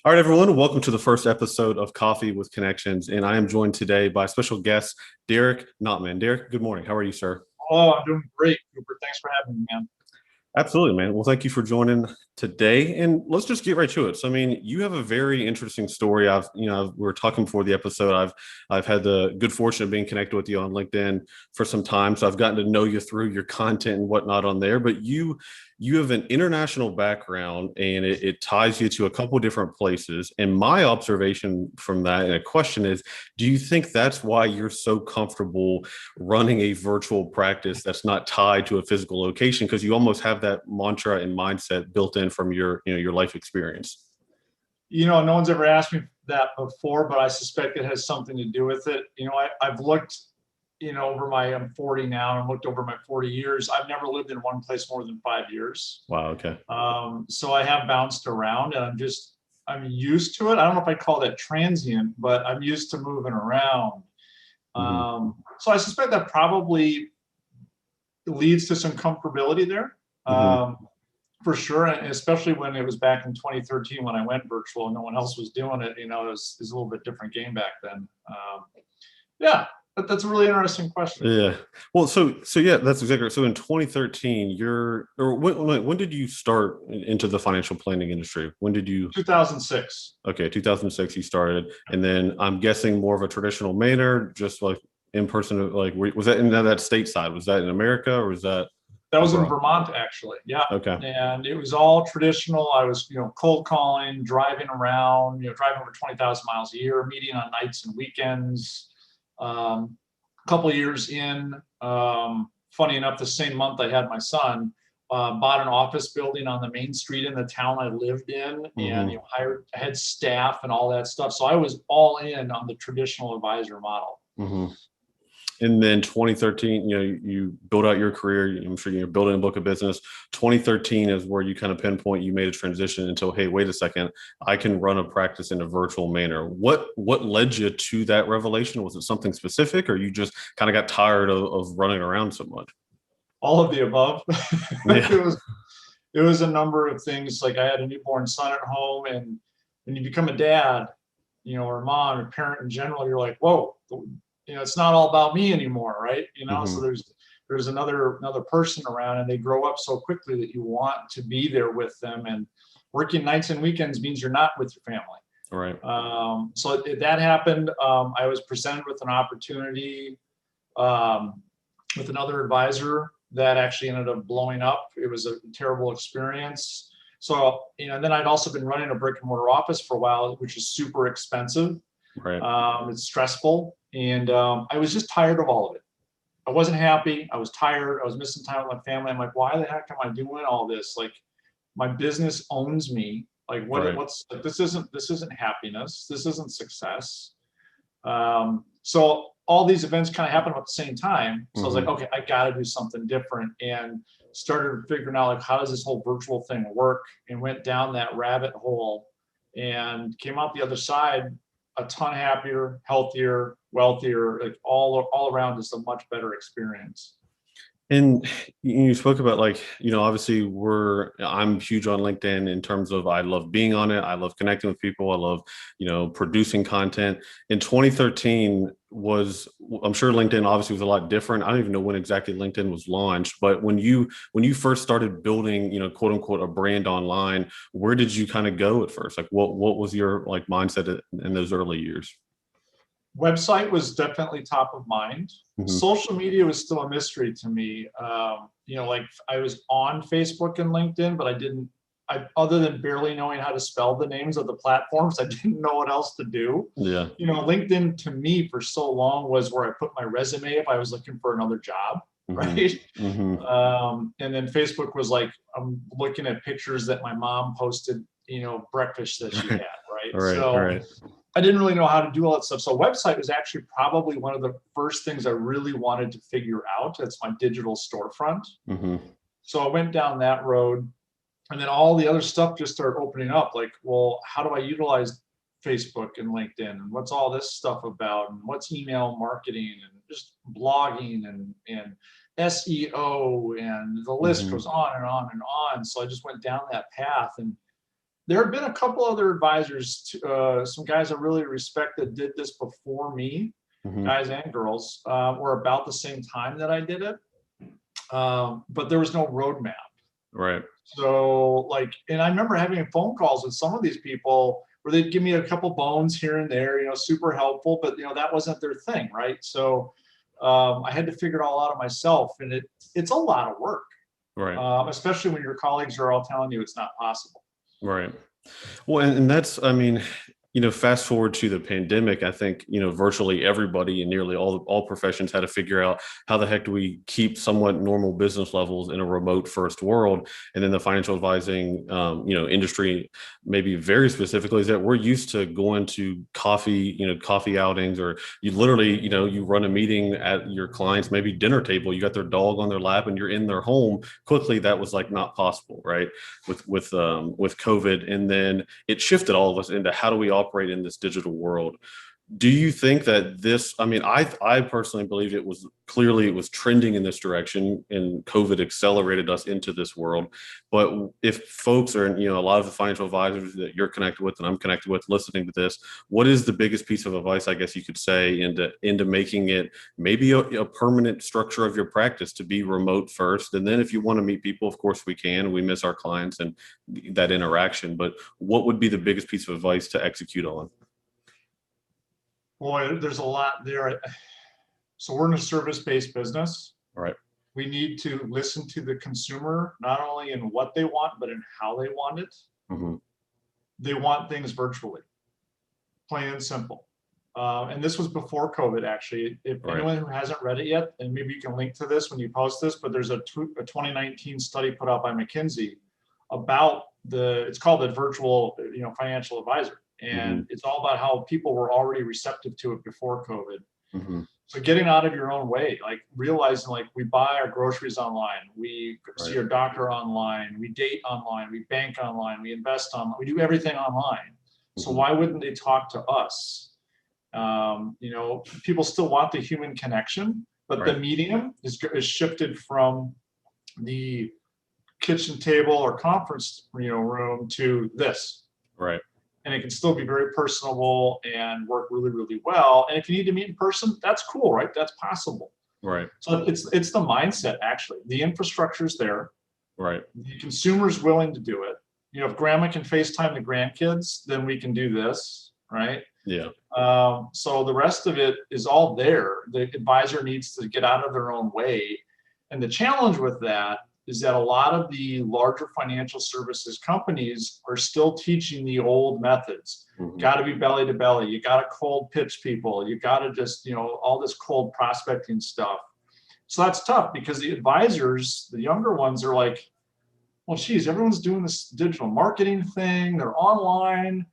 All right, everyone, welcome to the first episode of Coffee with Connections. And I am joined today by special guest, Derek Notman. Derek, good morning. How are you, sir? Oh, I'm doing great, Cooper. Thanks for having me, man. Absolutely, man. Well, thank you for joining today, and let's just get right to it. So, I mean, you have a very interesting story. We were talking before the episode. I've had the good fortune of being connected with you on LinkedIn for some time, so I've gotten to know you through your content and whatnot on there. But you have an international background, and it ties you to a couple different places. And my observation from that, and a question is, do you think that's why you're so comfortable running a virtual practice that's not tied to a physical location, because you almost have that mantra and mindset built in from your life experience? No one's ever asked me that before, but I suspect it has something to do with it. I've looked, I'm 40 now, and looked over my 40 years. I've never lived in one place more than 5 years. Wow. Okay. So I have bounced around, and I'm used to it. I don't know if I call that transient, but I'm used to moving around. Mm-hmm. So I suspect that probably leads to some comfortability there. Mm-hmm. For sure, and especially when it was back in 2013 when I went virtual and no one else was doing it. It was a little bit different game back then. Yeah, that's a really interesting question. Yeah. Well, so yeah, that's exactly right. So in 2013, when did you start into the financial planning industry? When did you? 2006. Okay, 2006 you started, and then I'm guessing more of a traditional manner, just like in person. Like, was that in that stateside? Was that in America or was that That was in abroad? Vermont, actually. Yeah. Okay. And it was all traditional. I was, cold calling, driving around, driving over 20,000 miles a year, meeting on nights and weekends. A couple of years in, funny enough, the same month I had my son, bought an office building on the main street in the town I lived in, and Mm-hmm. had staff and all that stuff. So I was all in on the traditional advisor model. Mm-hmm. And then 2013, you build out your career. I'm sure you're building a book of business. 2013 is where you kind of pinpoint you made a transition until, hey, wait a second, I can run a practice in a virtual manner. What led you to that revelation? Was it something specific, or you just kind of got tired of running around so much? All of the above. Yeah. It was a number of things. Like, I had a newborn son at home, and when you become a dad, or a mom or parent in general, you're like, whoa, it's not all about me anymore, right? So Mm-hmm. there's another person around, and they grow up so quickly that you want to be there with them. And working nights and weekends means you're not with your family. All right. So that happened. I was presented with an opportunity with another advisor that actually ended up blowing up. It was a terrible experience. So, then I'd also been running a brick and mortar office for a while, which is super expensive. Right. It's stressful, and I was just tired of all of it. I wasn't happy. I was tired. I was missing time with my family. I'm like, why the heck am I doing all this? Like, my business owns me. Like, Right. what's like, this isn't happiness. This isn't success. So all these events kind of happened at the same time. So I was like, Mm-hmm. okay, I got to do something different, and started figuring out, like, how does this whole virtual thing work, and went down that rabbit hole and came out the other side a ton happier, healthier, wealthier, like all around, just a much better experience. And you spoke about, like, obviously I'm huge on LinkedIn in terms of, I love being on it. I love connecting with people. I love, producing content. In 2013 I'm sure LinkedIn obviously was a lot different. I don't even know when exactly LinkedIn was launched, but when you first started building, quote unquote, a brand online, where did you kind of go at first? Like, what was your like mindset in those early years? Website was definitely top of mind. Mm-hmm. Social media was still a mystery to me. Like, I was on Facebook and LinkedIn, but other than barely knowing how to spell the names of the platforms, I didn't know what else to do. Yeah. LinkedIn to me for so long was where I put my resume if I was looking for another job, Mm-hmm. right? Mm-hmm. And then Facebook was like, I'm looking at pictures that my mom posted, breakfast that she had, right? All right. All So right. I didn't really know how to do all that stuff. So website was actually probably one of the first things I really wanted to figure out. That's my digital storefront. Mm-hmm. So I went down that road, and then all the other stuff just started opening up. Like, well, how do I utilize Facebook and LinkedIn, and what's all this stuff about, and what's email marketing, and just blogging, and SEO, and the list Mm-hmm. goes on and on and on. So I just went down that path, and there have been a couple other advisors, some guys I really respect that did this before me, guys and girls, were about the same time that I did it. But there was no roadmap. Right. So like, and I remember having phone calls with some of these people where they'd give me a couple bones here and there, super helpful, but that wasn't their thing, right? So I had to figure it all out myself, and it's a lot of work, Right. especially when your colleagues are all telling you it's not possible. Right. Well, and that's, I mean, fast forward to the pandemic, I think, virtually everybody in nearly all professions had to figure out how the heck do we keep somewhat normal business levels in a remote first world. And then the financial advising, industry, maybe very specifically, is that we're used to going to coffee outings, or you literally, you run a meeting at your client's maybe dinner table, you got their dog on their lap and you're in their home. Quickly, that was like not possible, right? With COVID. And then it shifted all of us into how do we operate in this digital world. Do you think that this, I mean, I personally believe it was trending in this direction, and COVID accelerated us into this world. But if folks are, a lot of the financial advisors that you're connected with and I'm connected with listening to this, what is the biggest piece of advice, I guess you could say, into making it maybe a permanent structure of your practice to be remote first? And then if you want to meet people, of course we can, we miss our clients and that interaction, but what would be the biggest piece of advice to execute on? Boy, there's a lot there. So we're in a service-based business. Right. We need to listen to the consumer, not only in what they want, but in how they want it. They want things virtually, plain and simple. And this was before COVID, actually. If anyone who hasn't read it yet, and maybe you can link to this when you post this, but there's a 2019 study put out by McKinsey about it's called the virtual, financial advisor. And it's all about how people were already receptive to it before COVID. So getting out of your own way, like realizing like we buy our groceries online, we see our doctor online, we date online, we bank online, we invest online, we do everything online. So why wouldn't they talk to us? People still want the human connection, but the medium is shifted from the kitchen table or conference room to this. Right. And it can still be very personable and work really, really well. And if you need to meet in person, that's cool, right? That's possible. Right. So it's the mindset, actually. The infrastructure's there. Right. The consumer's willing to do it. If grandma can FaceTime the grandkids, then we can do this, right? Yeah. So the rest of it is all there. The advisor needs to get out of their own way. And the challenge with that is that a lot of the larger financial services companies are still teaching the old methods. Got to be belly to belly. You got to cold pitch people. You got to just, all this cold prospecting stuff. So that's tough because the advisors, the younger ones, are like, well, geez, everyone's doing this digital marketing thing. They're online,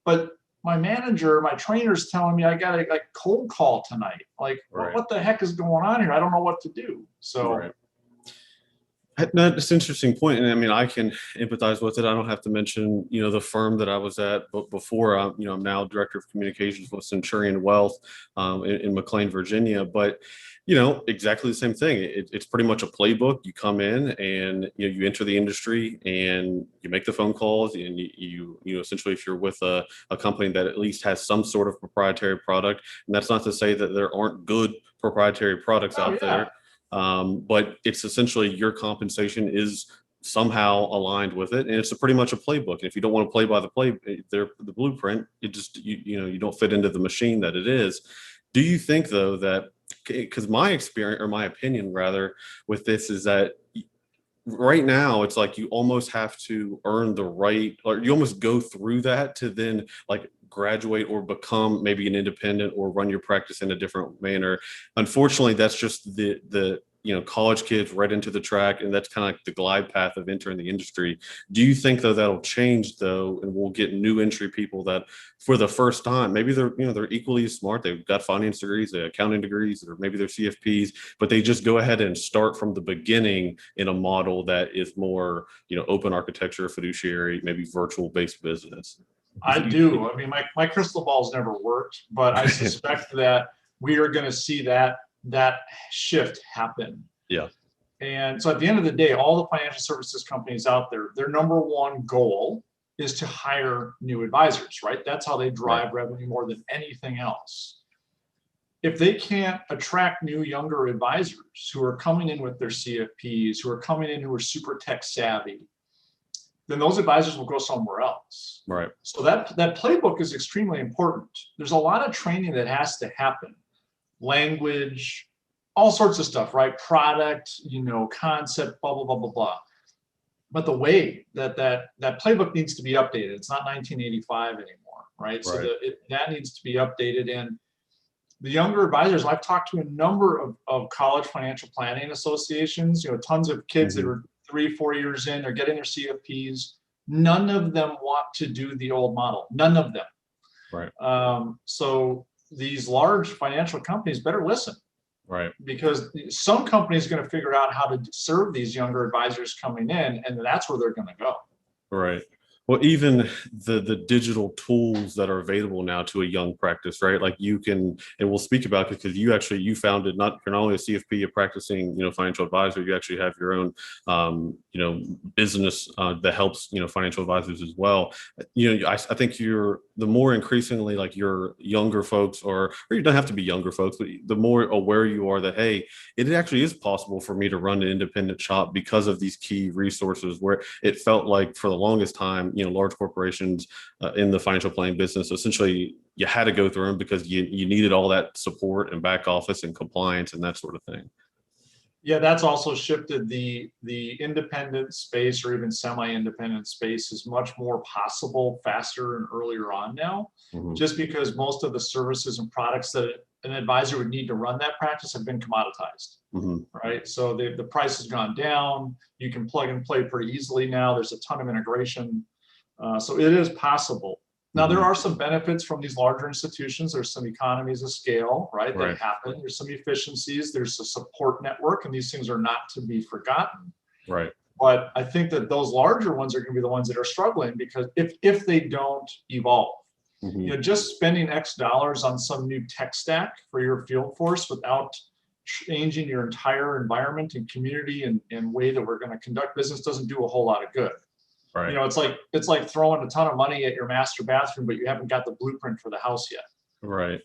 but my manager, my trainer's telling me I got to like cold call tonight. Like, well, what the heck is going on here? I don't know what to do. So. No, it's an interesting point. And I mean, I can empathize with it. I don't have to mention, the firm that I was at before. I'm now director of communications with Centurion Wealth in McLean, Virginia. But, exactly the same thing. It's pretty much a playbook. You come in and, you enter the industry and you make the phone calls, and you essentially, if you're with a company that at least has some sort of proprietary product, and that's not to say that there aren't good proprietary products out there. But it's essentially your compensation is somehow aligned with it, and it's pretty much a playbook. And if you don't want to play by the blueprint, it just you don't fit into the machine that it is. Do you think though that, because my experience, or my opinion rather, with this is that right now it's like you almost have to earn the right, or you almost go through that to then like graduate or become maybe an independent or run your practice in a different manner. Unfortunately, that's just the college kids right into the track, and that's kind of like the glide path of entering the industry. Do you think though that'll change though, and we'll get new entry people that for the first time, maybe they're equally smart, they've got finance degrees, they have accounting degrees, or maybe they're CFPs, but they just go ahead and start from the beginning in a model that is more open architecture, fiduciary, maybe virtual based business? I do. I mean, my crystal ball's never worked, but I suspect that we are going to see that shift happen. Yeah. And so at the end of the day, all the financial services companies out there, their number one goal is to hire new advisors, right? That's how they drive revenue more than anything else. If they can't attract new, younger advisors who are coming in with their CFPs, who are coming in who are super tech savvy, then those advisors will go somewhere else. Right. So that playbook is extremely important. There's a lot of training that has to happen. Language, all sorts of stuff, right? Product, concept, blah, blah, blah, blah, blah. But the way that playbook needs to be updated, it's not 1985 anymore, right? So that needs to be updated. And the younger advisors, I've talked to a number of college financial planning associations, tons of kids that are 3-4 years in, they're getting their CFPs. None of them want to do the old model. None of them. Right. So these large financial companies better listen. Right. Because some companies are going to figure out how to serve these younger advisors coming in, and that's where they're going to go. Right. Well, even the digital tools that are available now to a young practice, right? Like you can, and we'll speak about it because you founded, you're not only a CFP, a practicing, financial advisor, you actually have your own, business that helps, financial advisors as well. I think the more increasingly like your younger folks, or you don't have to be younger folks, but the more aware you are that, hey, it actually is possible for me to run an independent shop because of these key resources, where it felt like for the longest time, large corporations in the financial planning business, essentially you had to go through them because you needed all that support and back office and compliance and that sort of thing. Yeah, that's also shifted the independent space, or even semi-independent space, is much more possible faster and earlier on now, just because most of the services and products that an advisor would need to run that practice have been commoditized, right? So the price has gone down. You can plug and play pretty easily now. There's a ton of integration. So it is possible. Now, there are some benefits from these larger institutions. There's some economies of scale, right, that happen. There's some efficiencies. There's a support network, and these things are not to be forgotten. Right. But I think that those larger ones are going to be the ones that are struggling, because if they don't evolve, just spending X dollars on some new tech stack for your field force without changing your entire environment and community and way that we're going to conduct business doesn't do a whole lot of good. Right. It's like throwing a ton of money at your master bathroom, but you haven't got the blueprint for the house yet. Right.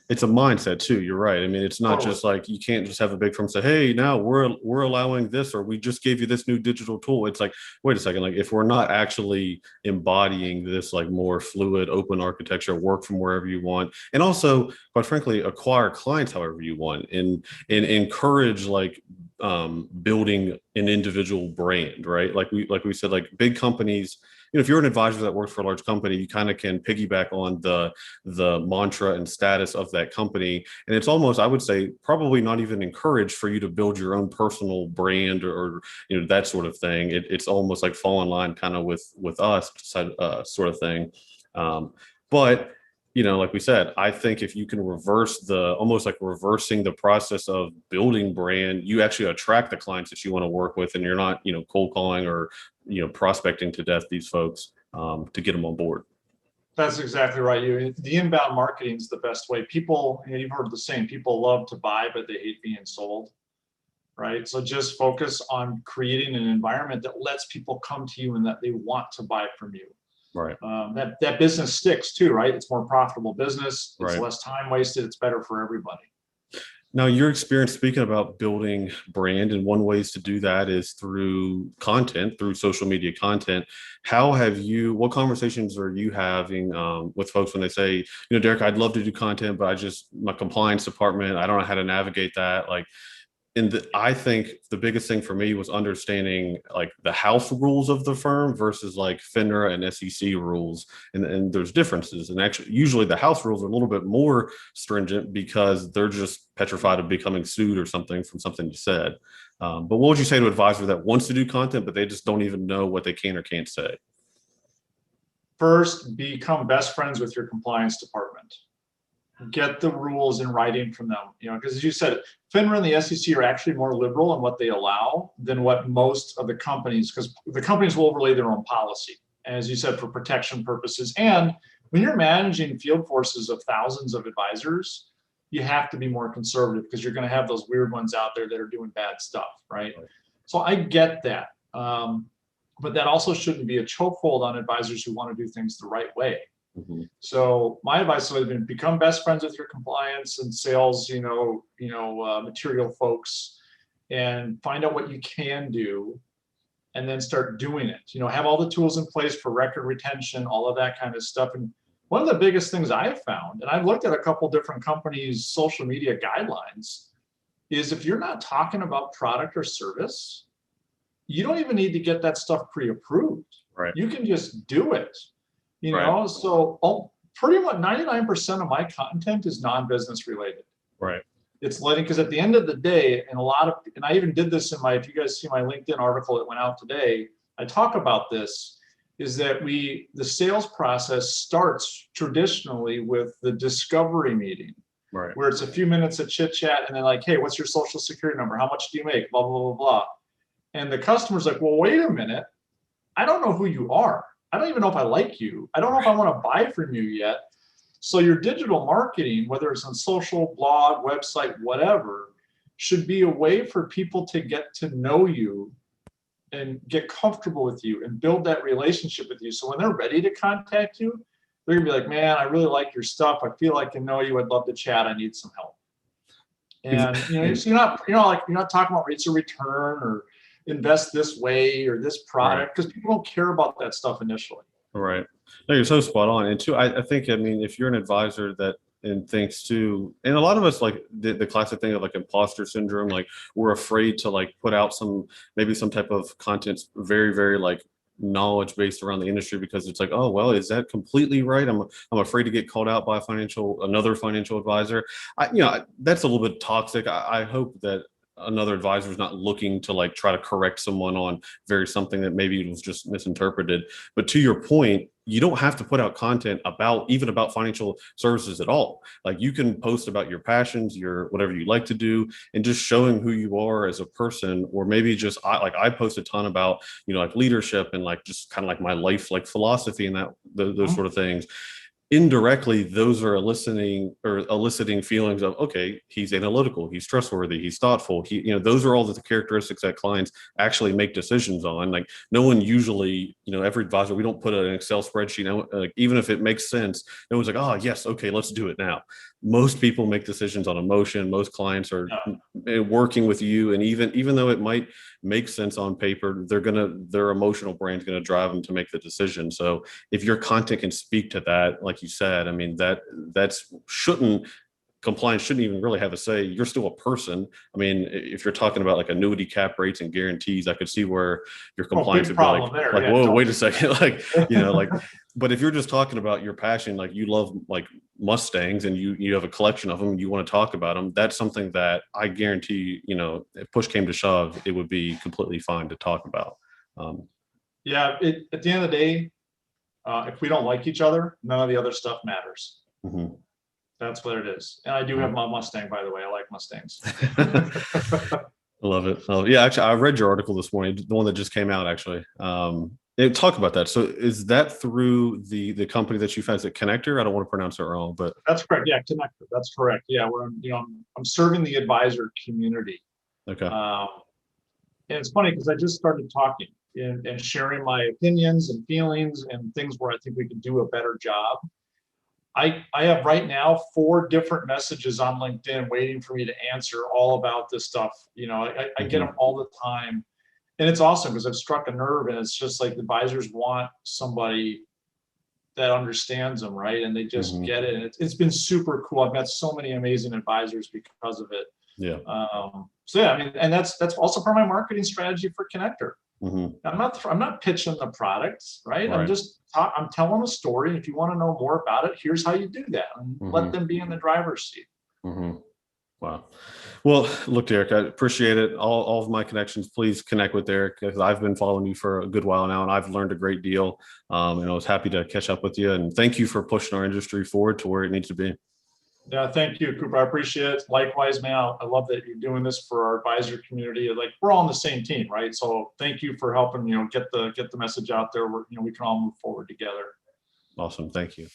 It's a mindset too. You're right. I mean, it's not just like, you can't just have a big firm say, hey, now we're allowing this, or we just gave you this new digital tool. It's like, wait a second, like if we're not actually embodying this like more fluid, open architecture, work from wherever you want, and also, quite frankly, acquire clients however you want, and encourage like building an individual brand, right? Like we said, like big companies, if you're an advisor that works for a large company, you kind of can piggyback on the mantra and status of that company. And it's almost, I would say, probably not even encouraged for you to build your own personal brand or that sort of thing. It's almost like fall in line kind of with us sort of thing. But like we said, I think if you can almost like reversing the process of building brand, you actually attract the clients that you want to work with, and you're not, cold calling or, prospecting to death these folks to get them on board. That's exactly right. The inbound marketing is the best way. People, you've heard the saying, people love to buy, but they hate being sold, right? So just focus on creating an environment that lets people come to you and that they want to buy from you. Right. That business sticks too, right? It's more profitable business. It's less time wasted. It's better for everybody. Now, your experience speaking about building brand, and one ways to do that is through content, through social media content. What conversations are you having with folks when they say, Derek, I'd love to do content, but my compliance department, I don't know how to navigate that. Like, I think the biggest thing for me was understanding like the house rules of the firm versus like FINRA and SEC rules. And there's differences. And actually, usually the house rules are a little bit more stringent because they're just petrified of becoming sued or something from something you said. But what would you say to an advisor that wants to do content, but they just don't even know what they can or can't say? First, become best friends with your compliance department. Get the rules in writing from them, because as you said, FINRA and the SEC are actually more liberal in what they allow than what most of the companies, because the companies will overlay their own policy, as you said, for protection purposes. And when you're managing field forces of thousands of advisors, you have to be more conservative because you're going to have those weird ones out there that are doing bad stuff, right? So I get that. but that also shouldn't be a chokehold on advisors who want to do things the right way. Mm-hmm. So my advice has been become best friends with your compliance and sales, material folks, and find out what you can do, and then start doing it. Have all the tools in place for record retention, all of that kind of stuff. And one of the biggest things I've found, and I've looked at a couple different companies' social media guidelines, is if you're not talking about product or service, you don't even need to get that stuff pre-approved. Right. You can just do it. Right. So pretty much 99% of my content is non-business related. Right. It's letting, because at the end of the day, and I even did this in if you guys see my LinkedIn article that went out today, I talk about this, is that the sales process starts traditionally with the discovery meeting, right, where it's a few minutes of chit chat and then like, hey, what's your social security number? How much do you make? Blah, blah, blah, blah. And the customer's like, well, wait a minute. I don't know who you are. I don't even know if I like you. I don't know if I want to buy from you yet. So your digital marketing, whether it's on social, blog, website, whatever, should be a way for people to get to know you and get comfortable with you and build that relationship with you. So when they're ready to contact you, they're gonna be like, man, I really like your stuff. I feel like I know you. I'd love to chat. I need some help. And so you're not talking about rates of return or invest this way or this product, because people don't care about that stuff initially. Right. No, you're so spot on. And two, I think, if you're an advisor and thinks too, and a lot of us, like the classic thing of like imposter syndrome, like we're afraid to like put out maybe some type of content very, very like knowledge based around the industry, because it's like, oh, well, is that completely right? I'm afraid to get called out by another financial advisor. That's a little bit toxic. I hope that another advisor is not looking to like try to correct someone on something that maybe was just misinterpreted. But to your point, you don't have to put out content about financial services at all. Like you can post about your passions, your whatever you like to do, and just showing who you are as a person. Or maybe just I post a ton about like leadership and like just kind of like my life like philosophy and those sort of things. Indirectly, those are eliciting feelings of, okay, he's analytical, he's trustworthy, he's thoughtful. Those are all the characteristics that clients actually make decisions on. Like no one usually, every advisor, we don't put an Excel spreadsheet, even if it makes sense. No one's like, oh yes, okay, let's do it now. Most people make decisions on emotion. Most clients are working with you, and even though it might make sense on paper, their emotional brain's gonna drive them to make the decision. So if your content can speak to that, like you said, compliance shouldn't even really have a say. You're still a person. If you're talking about like annuity cap rates and guarantees, I could see where your compliance would be like, whoa, wait a second. But if you're just talking about your passion, like you love like Mustangs and you have a collection of them and you want to talk about them, that's something that I guarantee, if push came to shove, it would be completely fine to talk about. At the end of the day, if we don't like each other, none of the other stuff matters. Mm-hmm. That's what it is. And I do have my Mustang, by the way. I like Mustangs. I love it. Oh, yeah, actually, I read your article this morning, the one that just came out, actually. Talk about that. So is that through the company that you've had? Is it Conneqtor? I don't want to pronounce it wrong, but. That's correct. Yeah, Conneqtor. That's correct. Yeah, I'm serving the advisor community. Okay. And it's funny because I just started talking and sharing my opinions and feelings and things where I think we can do a better job. I have right now 4 different messages on LinkedIn waiting for me to answer all about this stuff. I get them all the time. And it's awesome because I've struck a nerve, and it's just like the advisors want somebody that understands them, right? And they just get it. And it's been super cool. I've met so many amazing advisors because of it. Yeah. And that's also part of my marketing strategy for Conneqtor. Mm-hmm. I'm not pitching the products, right? I'm telling a story. If you want to know more about it, here's how you do that, and let them be in the driver's seat. Mm-hmm. Wow. Well, look, Derek, I appreciate it. All of my connections, please connect with Derek, because I've been following you for a good while now, and I've learned a great deal. And I was happy to catch up with you. And thank you for pushing our industry forward to where it needs to be. Yeah, thank you, Cooper. I appreciate it. Likewise, man. I love that you're doing this for our advisor community. Like, we're all on the same team, right? So thank you for helping, get the message out there where, we can all move forward together. Awesome. Thank you.